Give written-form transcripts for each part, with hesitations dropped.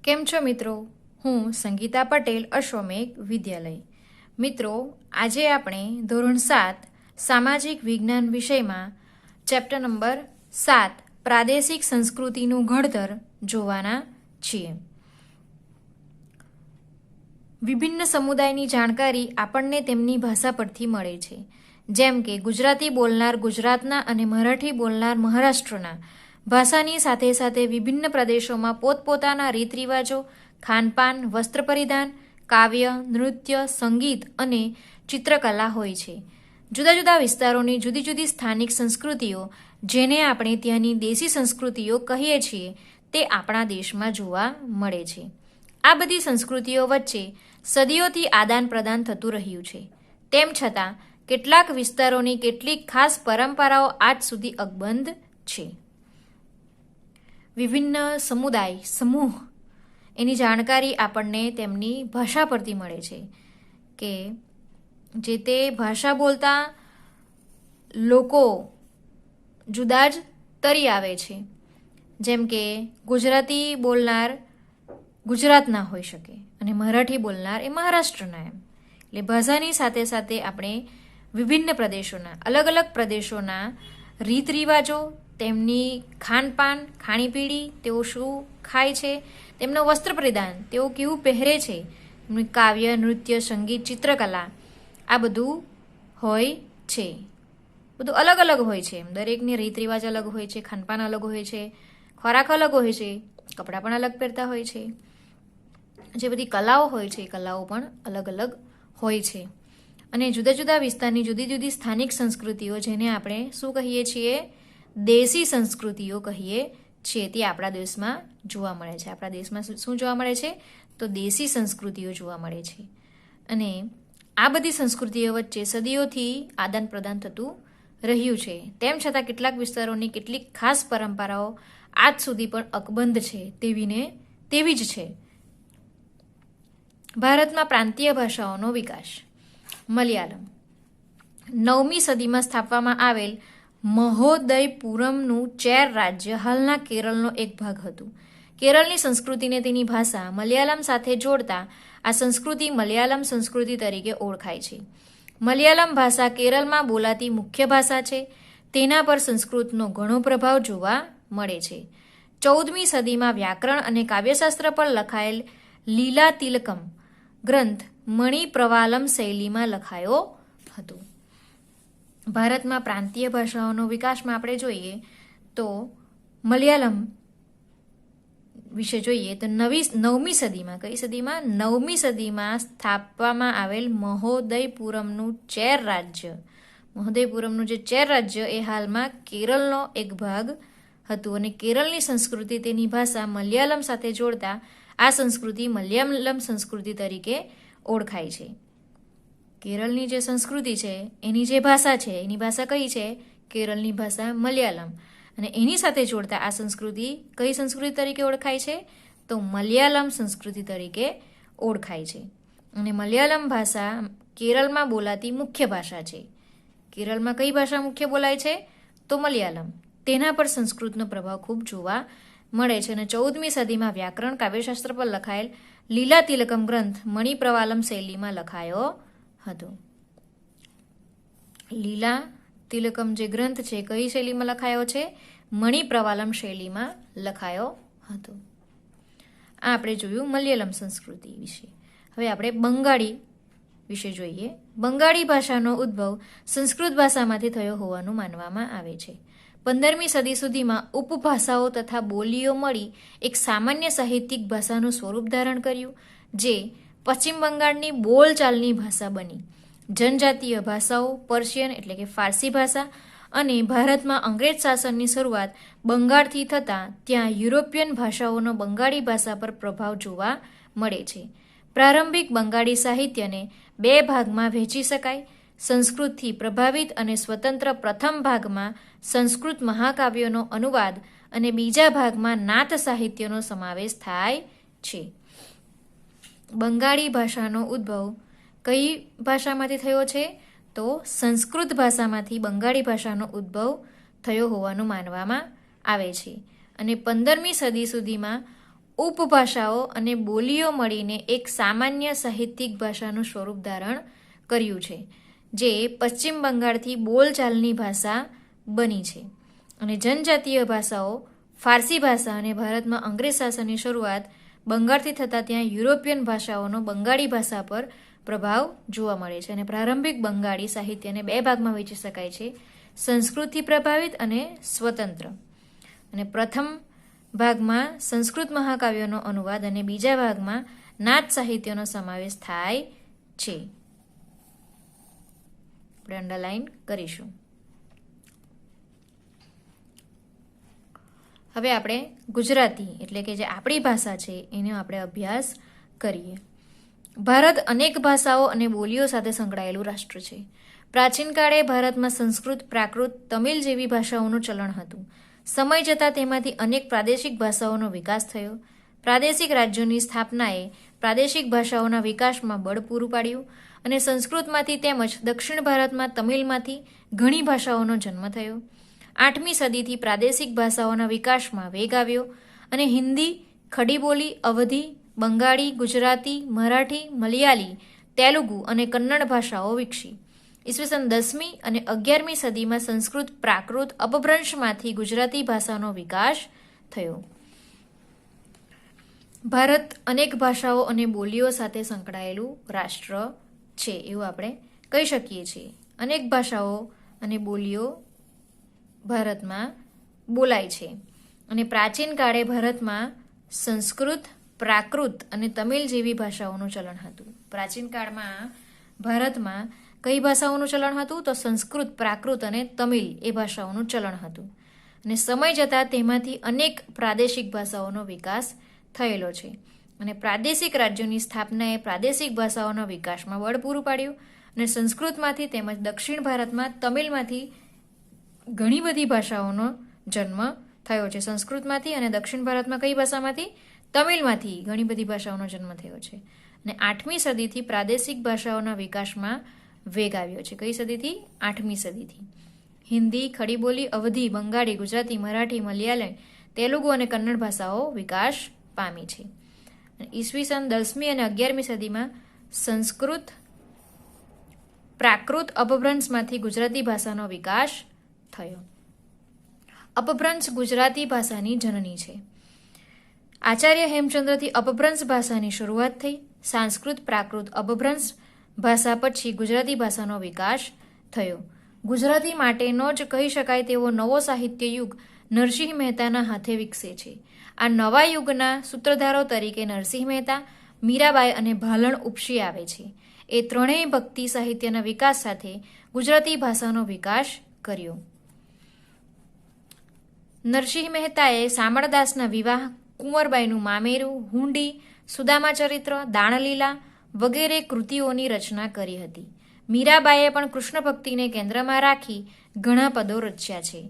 કેમ છો મિત્રો? હું સંગીતા પટેલ, અશ્વમેઘ વિદ્યાલય. મિત્રો, આજે આપણે ધોરણ 7 સામાજિક વિજ્ઞાન વિષયમાં ચેપ્ટર નંબર 7 પ્રાદેશિક સંસ્કૃતિનું ઘડતર જોવાના છીએ. વિભિન્ન સમુદાયની જાણકારી આપણને તેમની ભાષા પરથી મળે છે. જેમ કે ગુજરાતી બોલનાર ગુજરાતના અને મરાઠી બોલનાર મહારાષ્ટ્રના ભાષાની સાથે સાથે વિભિન્ન પ્રદેશોમાં પોતપોતાના રીત રિવાજો, ખાનપાન, વસ્ત્ર પરિધાન, કાવ્ય, નૃત્ય, સંગીત અને ચિત્રકલા હોય છે. જુદા જુદા વિસ્તારોની જુદી જુદી સ્થાનિક સંસ્કૃતિઓ, જેને આપણે ત્યાંની દેશી સંસ્કૃતિઓ કહીએ છીએ, તે આપણા દેશમાં જોવા મળે છે. આ બધી સંસ્કૃતિઓ વચ્ચે સદીઓથી આદાન પ્રદાન થતું રહ્યું છે. તેમ છતાં કેટલાક વિસ્તારોની કેટલીક ખાસ પરંપરાઓ આજ સુધી અકબંધ છે. વિભિન્ન સમુદાય, સમૂહ, એની જાણકારી આપણને તેમની ભાષા પરથી મળે છે કે જે તે ભાષા બોલતા લોકો જુદા જ તરી આવે છે. જેમ કે ગુજરાતી બોલનાર ગુજરાતના હોઈ શકે અને મરાઠી બોલનાર એ મહારાષ્ટ્રના. એટલે ભાષાની સાથે સાથે આપણે વિભિન્ન પ્રદેશોના, અલગ અલગ પ્રદેશોના રીત રિવાજો, તેમની ખાનપાન, ખાણીપીણી, તેઓ શું ખાય છે, તેમનું વસ્ત્ર પરિધાન, તેઓ કેવું પહેરે છે, એમનું કાવ્ય, નૃત્ય, સંગીત, ચિત્રકલા, આ બધું હોય છે. બધું અલગ અલગ હોય છે. દરેકની રીત રિવાજ અલગ હોય છે, ખાનપાન અલગ હોય છે, ખોરાક અલગ હોય છે, કપડાં પણ અલગ પહેરતા હોય છે. જે બધી કલાઓ હોય છે એ કલાઓ પણ અલગ અલગ હોય છે. અને જુદા જુદા વિસ્તારની જુદી જુદી સ્થાનિક સંસ્કૃતિઓ, જેને આપણે શું કહીએ છીએ, દેશી સંસ્કૃતિઓ કહીએ છીએ, તે આપણા દેશમાં જોવા મળે છે. આપણા દેશમાં શું જોવા મળે છે? તો દેશી સંસ્કૃતિઓ જોવા મળે છે. અને આ બધી સંસ્કૃતિઓ વચ્ચે સદીઓથી આદાન પ્રદાન થતું રહ્યું છે. તેમ છતાં કેટલાક વિસ્તારોની કેટલીક ખાસ પરંપરાઓ આજ સુધી પણ અકબંધ છે, તેવી જ છે. ભારતમાં પ્રાંતીય ભાષાઓનો વિકાસ. મલયાલમ 9મી સદીમાં સ્થાપવામાં આવેલ મહોદયપુરમનું ચેર રાજ્ય હાલના કેરળનો એક ભાગ હતું. કેરળની સંસ્કૃતિને તેની ભાષા મલયાલમ સાથે જોડતા આ સંસ્કૃતિ મલયાલમ સંસ્કૃતિ તરીકે ઓળખાય છે. મલયાલમ ભાષા કેરળમાં બોલાતી મુખ્ય ભાષા છે. તેના પર સંસ્કૃતનો ઘણો પ્રભાવ જોવા મળે છે. 14મી સદીમાં વ્યાકરણ અને કાવ્યશાસ્ત્ર પર લખાયેલ લીલા તિલકમ ગ્રંથ મણિપ્રવાલમ શૈલીમાં લખાયો હતો. ભારતમાં પ્રાંતીય ભાષાઓનો વિકાસમાં આપણે જોઈએ તો મલયાલમ વિશે જોઈએ તો 9મી સદીમાં, કઈ સદીમાં? 9મી સદીમાં સ્થાપવામાં આવેલ મહોદયપુરમનું ચેર રાજ્ય, મહોદયપુરમનું જે ચેર રાજ્ય એ હાલમાં કેરળનો એક ભાગ હતું. અને કેરળની સંસ્કૃતિ, તેની ભાષા મલયાલમ સાથે જોડતા આ સંસ્કૃતિ મલયાલમ સંસ્કૃતિ તરીકે ઓળખાય છે. કેરળની જે સંસ્કૃતિ છે, એની જે ભાષા છે, એની ભાષા કઈ છે? કેરળની ભાષા મલયાલમ. અને એની સાથે જોડતા આ સંસ્કૃતિ કઈ સંસ્કૃતિ તરીકે ઓળખાય છે? તો મલયાલમ સંસ્કૃતિ તરીકે ઓળખાય છે. અને મલયાલમ ભાષા કેરળમાં બોલાતી મુખ્ય ભાષા છે. કેરળમાં કઈ ભાષા મુખ્ય બોલાય છે? તો મલયાલમ. તેના પર સંસ્કૃતનો પ્રભાવ ખૂબ જોવા મળે છે. અને 14મી સદીમાં વ્યાકરણ કાવ્યશાસ્ત્ર પર લખાયેલ લીલા તિલકમ ગ્રંથ મણિપ્રવાલમ શૈલીમાં લખાયો હતો. લીલા તિલકમ જે ગ્રંથ છે, કઈ શૈલીમાં લખાયો છે? મણિપ્રવાલમ શૈલીમાં લખાયો હતો. આ આપણે જોયું મલયાલમ સંસ્કૃતિ વિશે. હવે આપણે બંગાળી વિશે જોઈએ. બંગાળી ભાષાનો ઉદ્ભવ સંસ્કૃત ભાષામાંથી થયો હોવાનું માનવામાં આવે છે. 15મી સદી સુધીમાં ઉપભાષાઓ તથા બોલીઓ મળી એક સામાન્ય સાહિત્યિક ભાષાનું સ્વરૂપ ધારણ કર્યું, જે પશ્ચિમ બંગાળની બોલચાલની ભાષા બની. જનજાતીય ભાષાઓ, પર્શિયન એટલે કે ફારસી ભાષા, અને ભારતમાં અંગ્રેજ શાસનની શરૂઆત બંગાળથી થતાં ત્યાં યુરોપિયન ભાષાઓનો બંગાળી ભાષા પર પ્રભાવ જોવા મળે છે. પ્રારંભિક બંગાળી સાહિત્યને 2 ભાગમાં વહેંચી શકાય. સંસ્કૃતથી પ્રભાવિત અને સ્વતંત્ર પ્રથમ ભાગમાં સંસ્કૃત મહાકાવ્યોનો અનુવાદ અને બીજા ભાગમાં નાત સાહિત્યનો સમાવેશ થાય છે. બંગાળી ભાષાનો ઉદ્ભવ કઈ ભાષામાંથી થયો છે? તો સંસ્કૃત ભાષામાંથી બંગાળી ભાષાનો ઉદ્ભવ થયો હોવાનું માનવામાં આવે છે. અને 15મી સદી સુધીમાં ઉપભાષાઓ અને બોલીઓ મળીને એક સામાન્ય સાહિત્યિક ભાષાનું સ્વરૂપ ધારણ કર્યું છે, જે પશ્ચિમ બંગાળથી બોલચાલની ભાષા બની છે. અને જનજાતીય ભાષાઓ ફારસી ભાષા અને ભારતમાં અંગ્રેજ શાસનની શરૂઆત બંગાળથી થતાં ત્યાં યુરોપિયન ભાષાઓનો બંગાળી ભાષા પર પ્રભાવ જોવા મળે છે. અને પ્રારંભિક બંગાળી સાહિત્યને બે ભાગમાં વહેંચી શકાય છે: સંસ્કૃતથી પ્રભાવિત અને સ્વતંત્ર. અને પ્રથમ ભાગમાં સંસ્કૃત મહાકાવ્યોનો અનુવાદ અને બીજા ભાગમાં નાથ સાહિત્યનો સમાવેશ થાય છે. આપણે અંડરલાઈન કરીશું. હવે આપણે ગુજરાતી એટલે કે જે આપણી ભાષા છે એનો આપણે અભ્યાસ કરીએ. ભારત અનેક ભાષાઓ અને બોલીઓ સાથે સંકળાયેલું રાષ્ટ્ર છે. પ્રાચીન કાળે ભારતમાં સંસ્કૃત, પ્રાકૃત, તમિલ જેવી ભાષાઓનું ચલણ હતું. સમય જતાં તેમાંથી અનેક પ્રાદેશિક ભાષાઓનો વિકાસ થયો. પ્રાદેશિક રાજ્યોની સ્થાપનાએ પ્રાદેશિક ભાષાઓના વિકાસમાં બળ પૂરું પાડ્યું અને સંસ્કૃતમાંથી તેમજ દક્ષિણ ભારતમાં તમિલમાંથી ઘણી ભાષાઓનો જન્મ થયો. 8મી સદીથી પ્રાદેશિક ભાષાઓના વિકાસમાં વેગ આવ્યો અને હિન્દી, ખડીબોલી, અવધી, બંગાળી, ગુજરાતી, મરાઠી, મલયાલી, તેલુગુ અને કન્નડ ભાષાઓ વિકસી. ઈસવીસન 10મી અને 11મી સદીમાં સંસ્કૃત, પ્રાકૃત, અપભ્રંશમાંથી ગુજરાતી ભાષાનો વિકાસ થયો. ભારત અનેક ભાષાઓ અને બોલીઓ સાથે સંકળાયેલું રાષ્ટ્ર છે એવું આપણે કહી શકીએ છીએ. અનેક ભાષાઓ અને બોલીઓ ભારતમાં બોલાય છે. અને પ્રાચીન કાળે ભારતમાં સંસ્કૃત, પ્રાકૃત અને તમિલ જેવી ભાષાઓનું ચલણ હતું. પ્રાચીન કાળમાં ભારતમાં કઈ ભાષાઓનું ચલણ હતું? તો સંસ્કૃત, પ્રાકૃત અને તમિલ એ ભાષાઓનું ચલણ હતું. અને સમય જતાં તેમાંથી અનેક પ્રાદેશિક ભાષાઓનો વિકાસ થયેલો છે. અને પ્રાદેશિક રાજ્યોની સ્થાપનાએ પ્રાદેશિક ભાષાઓના વિકાસમાં બળ પૂરું પાડ્યું અને સંસ્કૃતમાંથી તેમજ દક્ષિણ ભારતમાં તમિલમાંથી ઘણી બધી ભાષાઓનો જન્મ થયો છે. સંસ્કૃતમાંથી અને દક્ષિણ ભારતમાં કઈ ભાષામાંથી? તમિલમાંથી ઘણી બધી ભાષાઓનો જન્મ થયો છે. અને 8મી સદીથી પ્રાદેશિક ભાષાઓના વિકાસમાં વેગ આવ્યો છે. કઈ સદીથી? 8મી સદીથી. હિન્દી, ખડીબોલી, અવધી, બંગાળી, ગુજરાતી, મરાઠી, મલયાલમ, તેલુગુ અને કન્નડ ભાષાઓ વિકાસ પામી છે. ઈસવીસન 10મી અને 11મી સદીમાં સંસ્કૃત, પ્રાકૃત, અપભ્રંશમાંથી ગુજરાતી ભાષાનો વિકાસ થયો. અપભ્રંશ ગુજરાતી ભાષાની જનની છે. આચાર્ય હેમચંદ્રથી અપભ્રંશ ભાષાની શરૂઆત થઈ. સંસ્કૃત, પ્રાકૃત, અપભ્રંશ ભાષા પછી ગુજરાતી ભાષાનો વિકાસ થયો. ગુજરાતી માટેનો જ કહી શકાય તેવો નવો સાહિત્ય યુગ નરસિંહ મહેતાના હાથે વિકસે છે. આ નવા યુગના સૂત્રધારો તરીકે નરસિંહ મહેતા, મીરાબાઈ અને ભાલણ ઉપસી આવે છે. એ ત્રણેય ભક્તિ સાહિત્યના વિકાસ સાથે ગુજરાતી ભાષાનો વિકાસ કર્યો. નરસિંહ મહેતાએ શામળદાસના વિવાહ, કુંવરબાઈનું મામેરું, હુંડી, સુદામા ચરિત્ર, દાણલીલા વગેરે કૃતિઓની રચના કરી હતી. મીરાબાઈએ પણ કૃષ્ણ ભક્તિને કેન્દ્રમાં રાખી ઘણા પદો રચ્યા છે.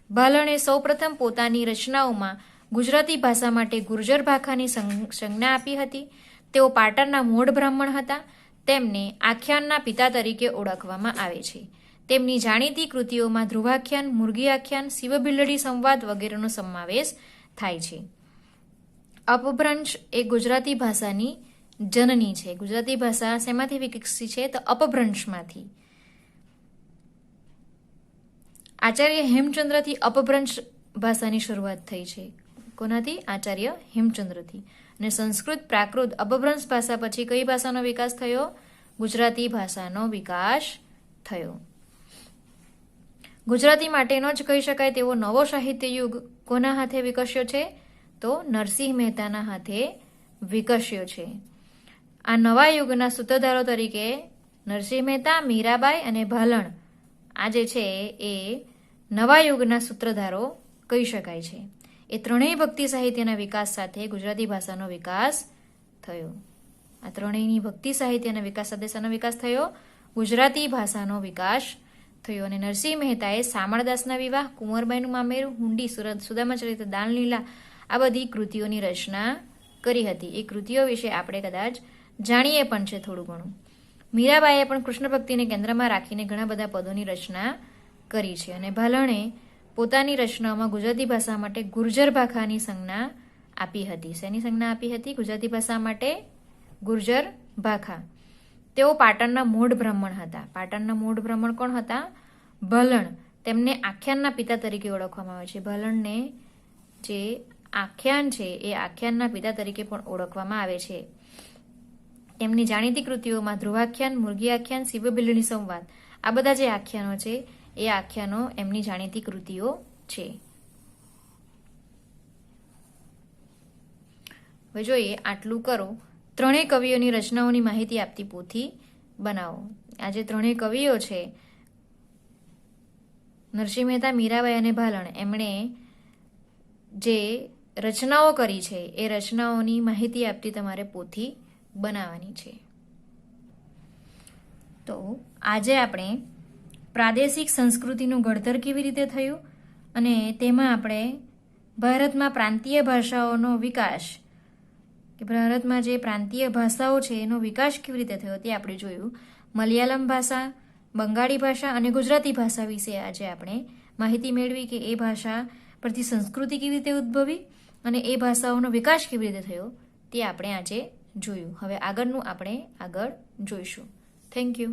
ભાલણે સૌપ્રથમ પોતાની રચનાઓમાં ગુજરાતી ભાષા માટે ગુર્જર ભાષાની સંજ્ઞા આપી હતી. તેઓ પાટણના મોઢ બ્રાહ્મણ હતા. તેમને આખ્યાનના પિતા તરીકે ઓળખવામાં આવે છે. તેમની જાણીતી કૃતિઓમાં ધ્રુવાખ્યાન, મુરગી આખ્યાન, શિવબિલ્લડી સંવાદ વગેરેનો સમાવેશ થાય છે. અપભ્રંશ એ ગુજરાતી ભાષાની જનની છે. ગુજરાતી ભાષા શેમાંથી વિકસી છે? તો અપભ્રંશમાંથી. આચાર્ય હેમચંદ્રથી અપભ્રંશ ભાષાની શરૂઆત થઈ છે. કોનાથી? આચાર્ય હેમચંદ્રથી. અને સંસ્કૃત, પ્રાકૃત, અપભ્રંશ ભાષા પછી કઈ ભાષાનો વિકાસ થયો? ગુજરાતી ભાષાનો વિકાસ થયો. ગુજરાતી માટેનો જ કહી શકાય તેવો નવો સાહિત્ય યુગ કોના હાથે વિકસ્યો છે? તો નરસિંહ મહેતાના હાથે વિકસ્યો છે. આ નવા યુગના સૂત્રધારો તરીકે નરસિંહ મહેતા, મીરાબાઈ અને ભાલણ આ જે છે એ નવા યુગના સૂત્રધારો કહી શકાય છે. એ ત્રણેય ભક્તિ સાહિત્યના વિકાસ સાથે ગુજરાતી ભાષાનો વિકાસ થયો. આ ત્રણેયની ભક્તિ સાહિત્યના વિકાસ સાથે શાનો વિકાસ થયો? ગુજરાતી ભાષાનો વિકાસ થયો. અને નરસિંહ મહેતાએ શામળદાસના વિવાહ, કુંવરબાઈનું મામેરું, હુંડી, સુદામા ચરિત્ર, દાણલીલા આ બધી કૃતિઓની રચના કરી હતી. એ કૃતિઓ વિશે આપણે કદાચ જાણીએ પણ છે થોડું ઘણું. મીરાબાઈએ પણ કૃષ્ણ ભક્તિને કેન્દ્રમાં રાખીને ઘણા બધા પદોની રચના કરી છે. અને ભાલણે પોતાની રચનાઓમાં ગુજરાતી ભાષા માટે ગુર્જર ભાષાની સંજ્ઞા આપી હતી. શેની સંજ્ઞા આપી હતી? ગુજરાતી ભાષા માટે ગુર્જર ભાખા. તેઓ પાટણના મૂળ બ્રાહ્મણ હતા. પાટણના મૂળ બ્રાહ્મણ કોણ હતા? ભલણ. તેમને આખ્યાનના પિતા તરીકે ઓળખવામાં આવે છે. ભલણને જે આખ્યાન છે એ આખ્યાનના પિતા તરીકે પણ ઓળખવામાં આવે છે. તેમની જાણીતી કૃતિઓમાં ધ્રુવાખ્યાન, મુરગી આખ્યાન, શિવબિલ્લીની સંવાદ, આ બધા જે આખ્યાનો છે એ આખ્યાનો એમની જાણીતી કૃતિઓ છે. હવે જોઈએ, આટલું કરો. ત્રણેય કવિઓની રચનાઓની માહિતી આપતી પોથી બનાવો. આ જે ત્રણેય કવિઓ છે, નરસિંહ મહેતા, મીરાબાઈ અને ભાલણ, એમણે જે રચનાઓ કરી છે એ રચનાઓની માહિતી આપતી તમારે પોથી બનાવવાની છે. તો આજે આપણે પ્રાદેશિક સંસ્કૃતિનું ઘડતર કેવી રીતે થયું અને તેમાં આપણે ભારતમાં પ્રાંતીય ભાષાઓનો વિકાસ, કે ભારતમાં જે પ્રાંતીય ભાષાઓ છે એનો વિકાસ કેવી રીતે થયો તે આપણે જોયું. મલયાલમ ભાષા, બંગાળી ભાષા અને ગુજરાતી ભાષા વિશે આજે આપણે માહિતી મેળવી કે એ ભાષા પરથી સંસ્કૃતિ કેવી રીતે ઉદ્ભવી અને એ ભાષાઓનો વિકાસ કેવી રીતે થયો તે આપણે આજે જોયું. હવે આગળનું આપણે આગળ જોઈશું. Thank you.